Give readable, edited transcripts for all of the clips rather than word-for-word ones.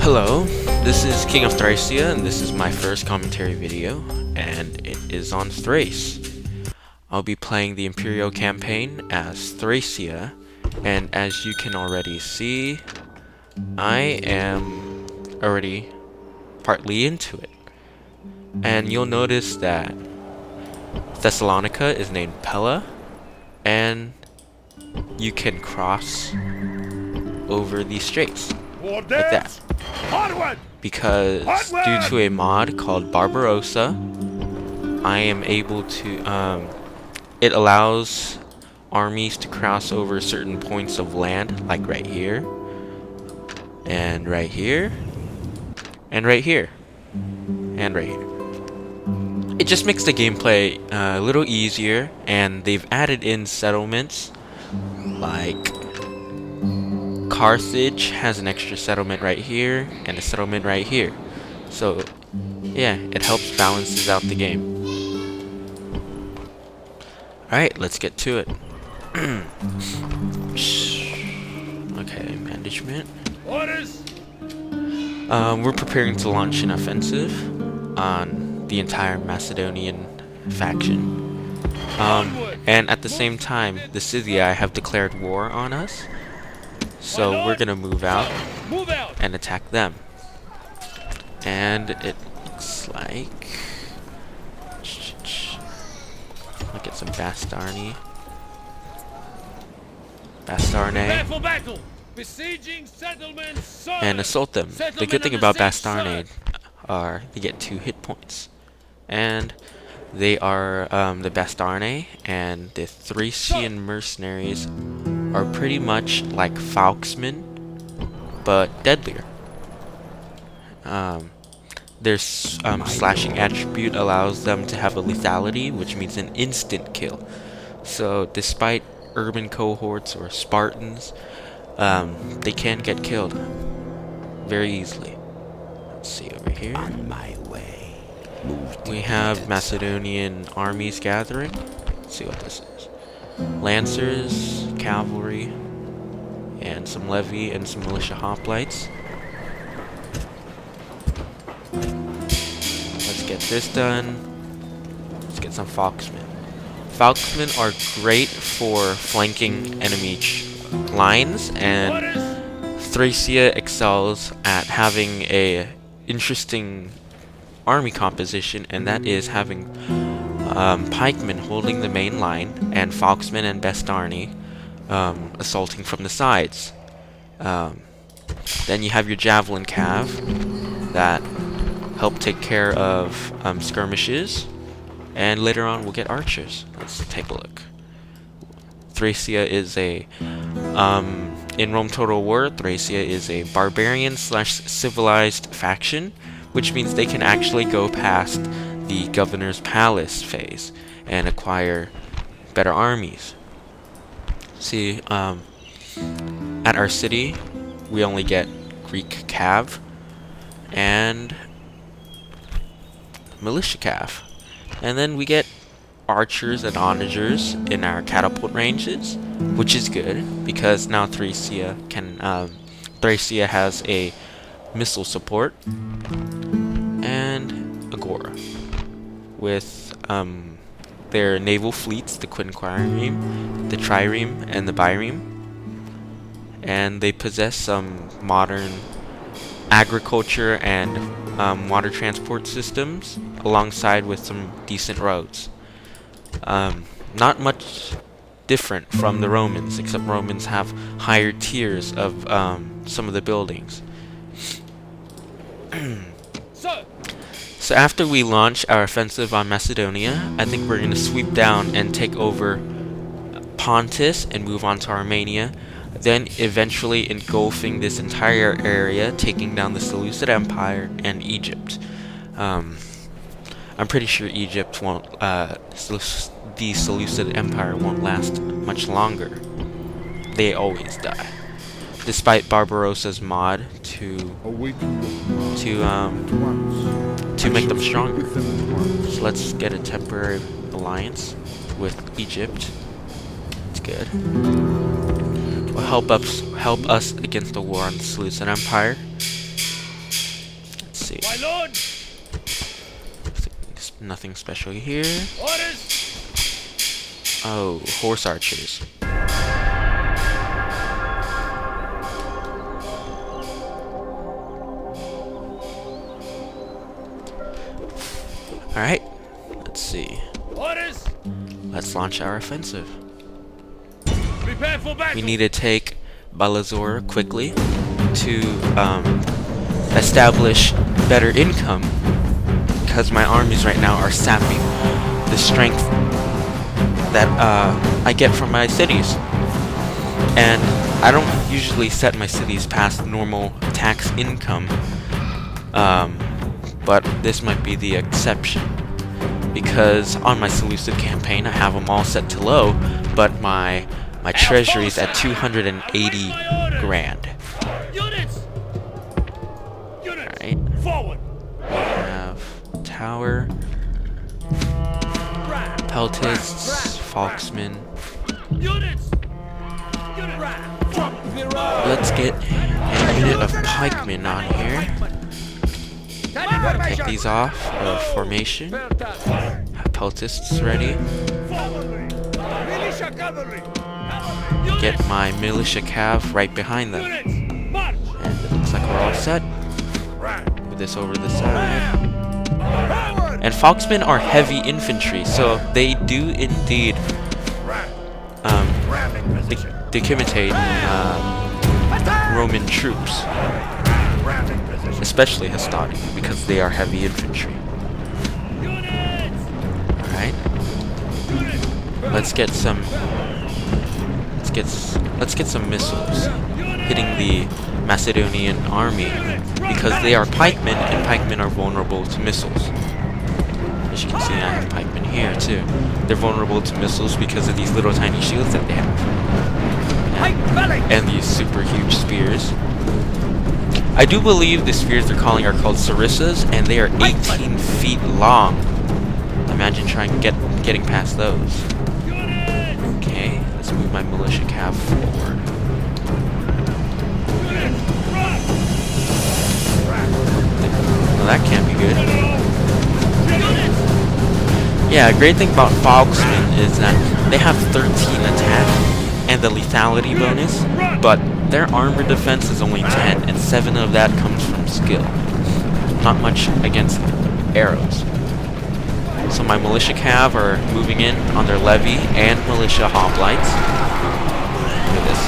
Hello, this is King of Thracia, and this is my first commentary video, and it is on Thrace. I'll be playing the Imperial campaign as Thracia, and as you can already see, I am already partly into it. And you'll notice that Thessalonica is named Pella, and you can cross over these straits like that. Because due to a mod called Barbarossa, I am able to, it allows armies to cross over certain points of land, like right here, and right here, and right here, and right here. It just makes the gameplay a little easier, and they've added in settlements, like Carthage has an extra settlement right here and a settlement right here. So yeah, it helps balances out the game. Alright, let's get to it. Okay, management. We're preparing to launch an offensive on the entire Macedonian faction. And at the same time, the Scythii have declared war on us. So we're gonna move out and attack them. And it looks like, look at some Bastarnae, and assault them. The good thing about Bastarnae are they get 2 hit points, and they are the Bastarnae and the Thracian mercenaries are pretty much like Falxmen, but deadlier. Their slashing attribute allows them to have a lethality, which means an instant kill. So despite urban cohorts or Spartans, they can get killed very easily. Let's see over here. On my way. We have Macedonian armies gathering. Let's see what this is. Lancers, cavalry, and some levy and some militia hoplites. Let's get this done. Let's get some Falxmen. Falxmen are great for flanking enemy lines, and Thracia excels at having a interesting army composition, and that is having pikemen holding the main line, and Falxmen and Bastarnae assaulting from the sides. Then you have your javelin cav that help take care of skirmishes, and later on we'll get archers. Let's take a look. Thracia is a in Rome Total War, Thracia is a barbarian / civilized faction, which means they can actually go past the governor's palace phase and acquire better armies. See, at our city we only get Greek cav and militia cav, and then we get archers and onagers in our catapult ranges, which is good because now Thracia has a missile support and agora with their naval fleets, the quinquireme, the trireme, and the bireme, and they possess some modern agriculture and water transport systems alongside with some decent roads. Not much different from the Romans, except Romans have higher tiers of some of the buildings. So after we launch our offensive on Macedonia, I think we're going to sweep down and take over Pontus and move on to Armenia, then eventually engulfing this entire area, taking down the Seleucid Empire and Egypt. I'm pretty sure Egypt won't, the Seleucid Empire won't last much longer. They always die. Despite Barbarossa's mod to make them stronger. So let's get a temporary alliance with Egypt. It's good. Will help us against the war on the Seleucid Empire. see. My lord. Nothing special here. Orders. Oh, horse archers. Alright, let's see. Orders. Let's launch our offensive. Prepare for battle. We need to take Balazor quickly to establish better income, because my armies right now are sapping the strength that I get from my cities. And I don't usually set my cities past normal tax income, but this might be the exception, because on my Seleucid campaign I have them all set to low, but my treasury's at 280 grand. Alright. Forward. We have Tower, Peltists, Falxmen. Let's get a unit of pikemen on here. Take these off of formation. Have Peltists ready. Get my militia cav right behind them. And it looks like we're all set. Move this over to the side. And Falxmen are heavy infantry, so they do indeed decapitate Roman troops, especially Hastati, because they are heavy infantry. Alright. Let's get some missiles hitting the Macedonian army, because they are pikemen, and pikemen are vulnerable to missiles. As you can see, I have pikemen here too. They're vulnerable to missiles because of these little tiny shields that they have, and these super huge spears. I do believe the spears they're calling are called sarissas, and they are 18 feet long. Imagine trying getting past those. Okay, let's move my militia cav forward. Well, that can't be good. Yeah, a great thing about Falxmen is that they have 13 attack and the lethality bonus, but their armor defense is only 10, and 7 of that comes from skill. Not much against arrows. So my militia cav are moving in on their levy and militia hoplites. Look at this.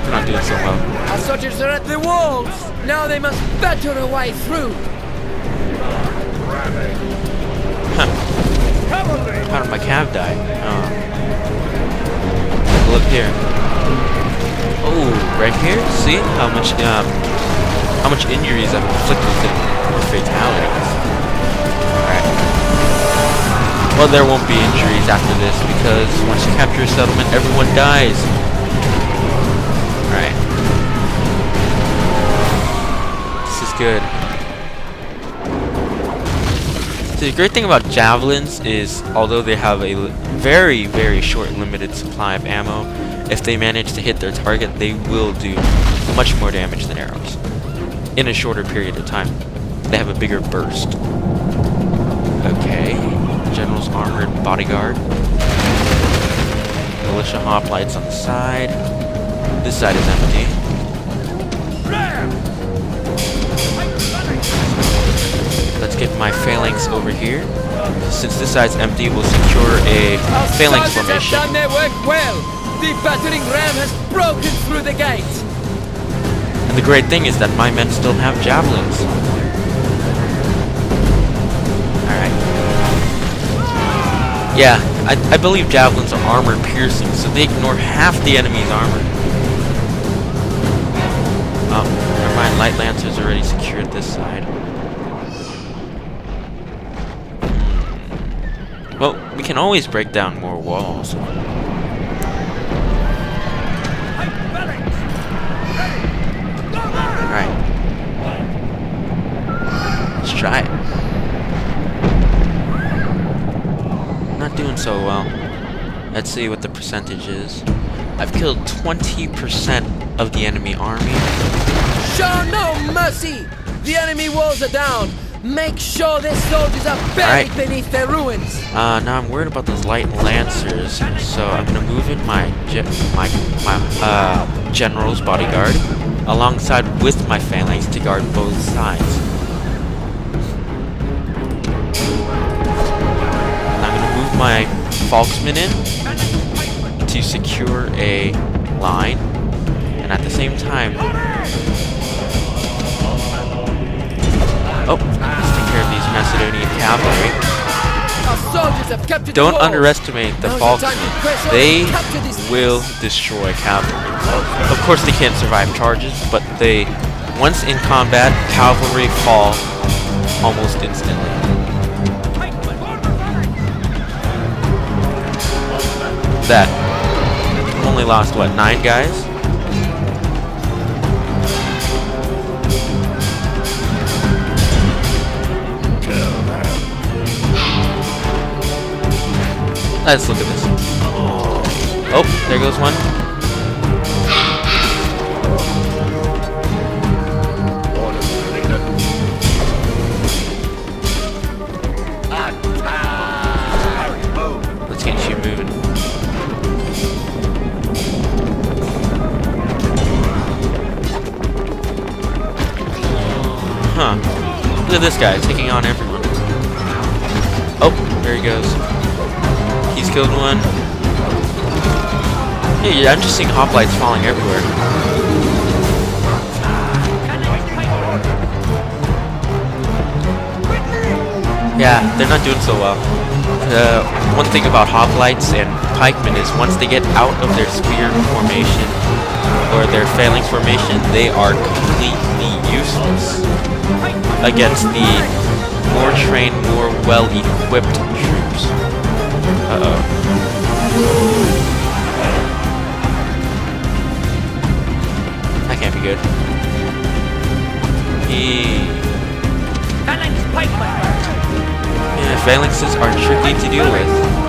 They're not doing so well. Our soldiers are at the walls. Now they must batter a way through. Huh. How did my cav die? Oh. Look here. Oh, right here. See how much injuries I've inflicted to or fatalities. Alright. Well, there won't be injuries after this, because once you capture a settlement, everyone dies. Alright. This is good. So the great thing about javelins is, although they have a very, very short limited supply of ammo, if they manage to hit their target, they will do much more damage than arrows in a shorter period of time. They have a bigger burst. Okay, general's armored bodyguard. Militia hoplites on the side. This side is empty. Let's get my phalanx over here. Since this side's empty, we'll secure a phalanx formation. Have done their work well. The battering ram has broken through the gate. And the great thing is that my men still have javelins. Alright. Yeah, I believe javelins are armor piercing, so they ignore half the enemy's armor. Oh, never mind, light lancers already secured this side. Well, we can always break down more walls. Alright. Let's try it. Not doing so well. Let's see what the percentage is. I've killed 20% of the enemy army. Show no mercy! The enemy walls are down. Make sure their soldiers are buried beneath their ruins. Now I'm worried about those light lancers, so I'm gonna move in my general's bodyguard alongside with my phalanx to guard both sides. And I'm gonna move my Falxmen in to secure a line, and at the same time, let's take care of these Macedonian cavalry. Our soldiers have captured Don't the walls. underestimate the Now's the time Falxmen. to press on They and capture this will destroy cavalry. Of course, they can't survive charges, but once in combat, cavalry fall almost instantly. That only lost what, 9 guys? Let's look at this. Oh, there goes one. Let's get you moving. Huh. Look at this guy taking on everyone. Oh, there he goes. He's killed one. Yeah, I'm just seeing hoplites falling everywhere. Yeah, they're not doing so well. One thing about hoplites and pikemen is once they get out of their spear formation or their phalanx formation, they are completely useless against the more trained, more well-equipped troops. Uh-oh. That can't be good. Yeah, phalanxes are tricky to deal with.